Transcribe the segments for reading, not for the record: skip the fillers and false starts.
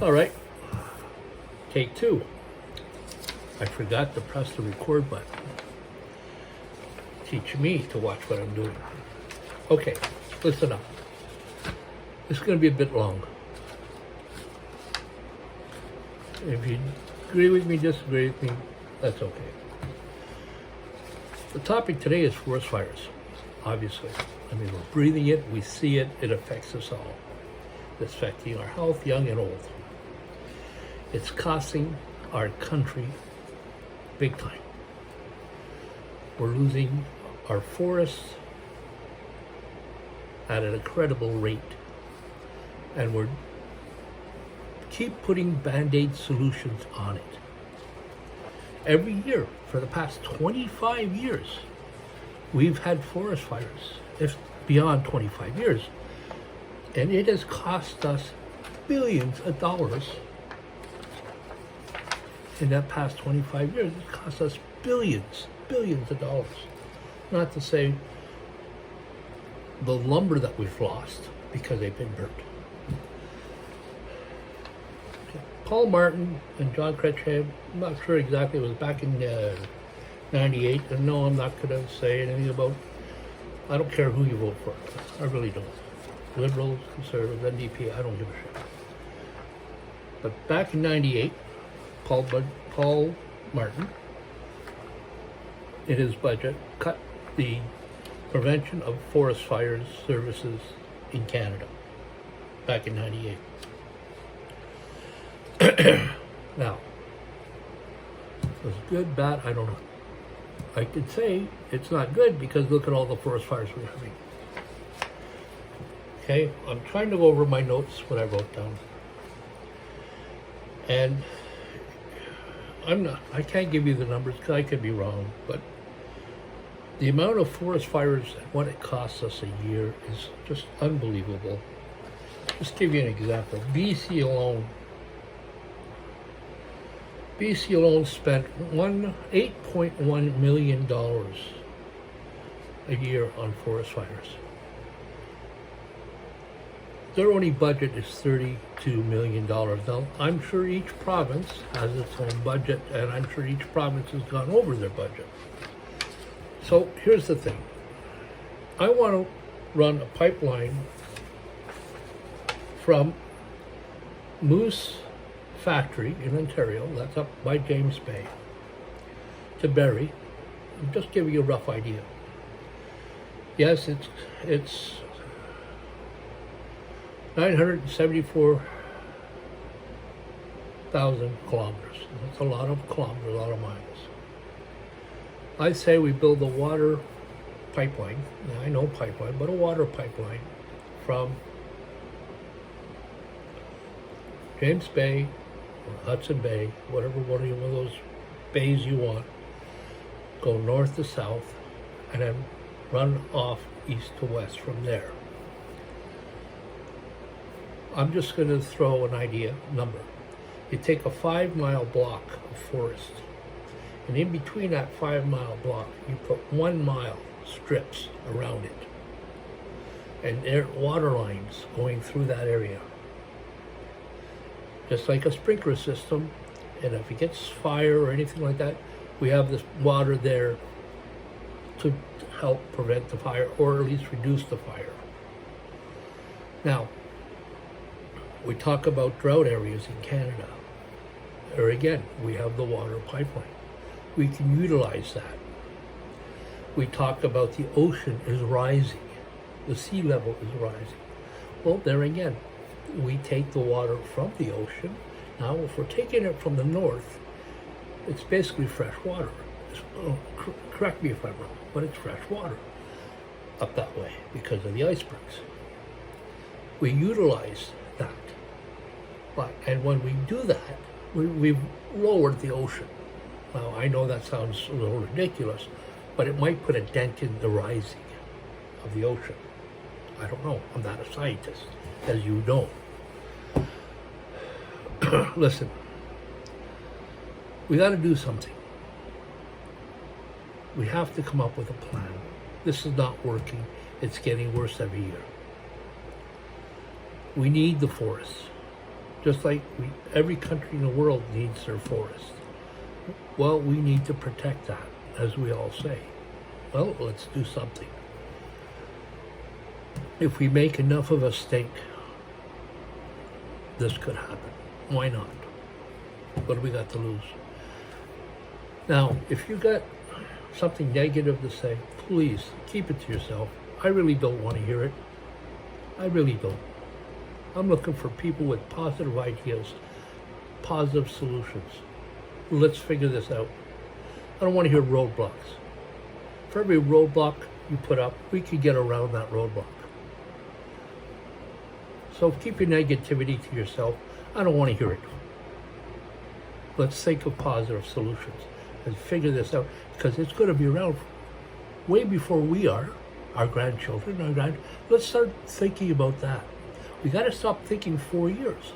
All right, take two. I forgot to press the record button. Teach me to watch what I'm doing. Okay, listen up. It's going to be a bit long. If you agree with me, disagree with me, that's okay. The topic today is forest fires, obviously. I mean, we're breathing it, we see it, it affects us all. It's affecting our health, young and old. It's costing our country big time. We're losing our forests at an incredible rate. And we're keep putting Band-Aid solutions on it. Every year, for the past 25 years, we've had forest fires, if beyond 25 years. And it has cost us billions of dollars in that past 25 years. It cost us billions of dollars. Not to say the lumber that we've lost because they've been burnt. Paul Martin and John Chrétien, I'm not sure exactly, it was back in 98, and no, I'm not going to say anything about, I don't care who you vote for, I really don't. Liberals, Conservatives, NDP, I don't give a shit. But back in 98, Paul Martin, in his budget, cut the Prevention of Forest Fires services in Canada, back in 98. Now, was it good, bad? I don't know. I could say it's not good because look at all the forest fires we're having. Okay, I'm trying to go over my notes, what I wrote down. And I can't give you the numbers because I could be wrong, but the amount of forest fires and what it costs us a year is just unbelievable. Just give you an example. BC alone spent $8.1 million a year on forest fires. Their only budget is $32 million. Now, I'm sure each province has its own budget, and I'm sure each province has gone over their budget. So here's the thing. I want to run a pipeline from Moose Factory in Ontario, that's up by James Bay, to Barrie. I'm just giving you a rough idea. Yes, it's 974,000 kilometers. That's a lot of kilometers, a lot of miles. I say we build a water pipeline, now I know pipeline, but a water pipeline from James Bay, or Hudson Bay, whatever one of those bays you want, go north to south, and then run off east to west from there. I'm just going to throw an number. You take a 5-mile block of forest, and in between that 5-mile block, you put 1 mile strips around it, and there are water lines going through that area. Just like a sprinkler system, and if it gets fire or anything like that, we have this water there to help prevent the fire, or at least reduce the fire. Now, we talk about drought areas in Canada. Or again, we have the water pipeline. We can utilize that. We talk about the ocean is rising. The sea level is rising. Well, there again, we take the water from the ocean. Now, if we're taking it from the north, it's basically fresh water. Correct me if I'm wrong, but it's fresh water up that way because of the icebergs. We utilize that. And when we do that, we've lowered the ocean. Now, I know that sounds a little ridiculous, but it might put a dent in the rising of the ocean. I don't know. I'm not a scientist, as you know. Listen, we got to do something. We have to come up with a plan. This is not working. It's getting worse every year. We need the forests. Just like every country in the world needs their forest. Well, we need to protect that, as we all say. Well, let's do something. If we make enough of us think this could happen, why not? What do we got to lose? Now, if you got something negative to say, please keep it to yourself. I really don't want to hear it. I really don't. I'm looking for people with positive ideas, positive solutions. Let's figure this out. I don't want to hear roadblocks. For every roadblock you put up, we could get around that roadblock. So keep your negativity to yourself. I don't want to hear it. Let's think of positive solutions and figure this out, because it's going to be around way before we are, our grandchildren, Let's start thinking about that. We got to stop thinking 4 years.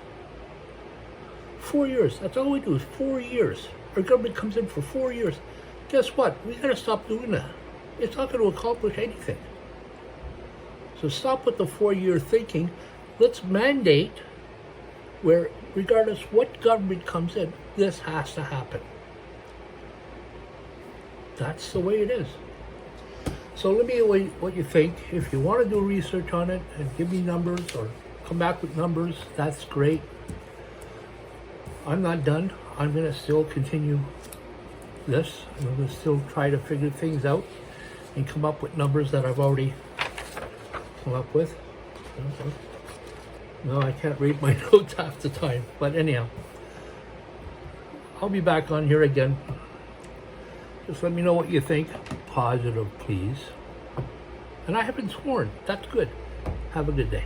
4 years, that's all we do is 4 years. Our government comes in for 4 years. Guess what? We got to stop doing that. It's not going to accomplish anything. So stop with the 4-year thinking. Let's mandate where, regardless what government comes in, this has to happen. That's the way it is. So let me know what you think. If you want to do research on it and give me numbers or come back with numbers, that's great. I'm not done. I'm going to still continue this. I'm going to still try to figure things out and come up with numbers that I've already come up with. No, I can't read my notes half the time. But anyhow, I'll be back on here again. Just let me know what you think. Positive, please. And I haven't sworn. That's good. Have a good day.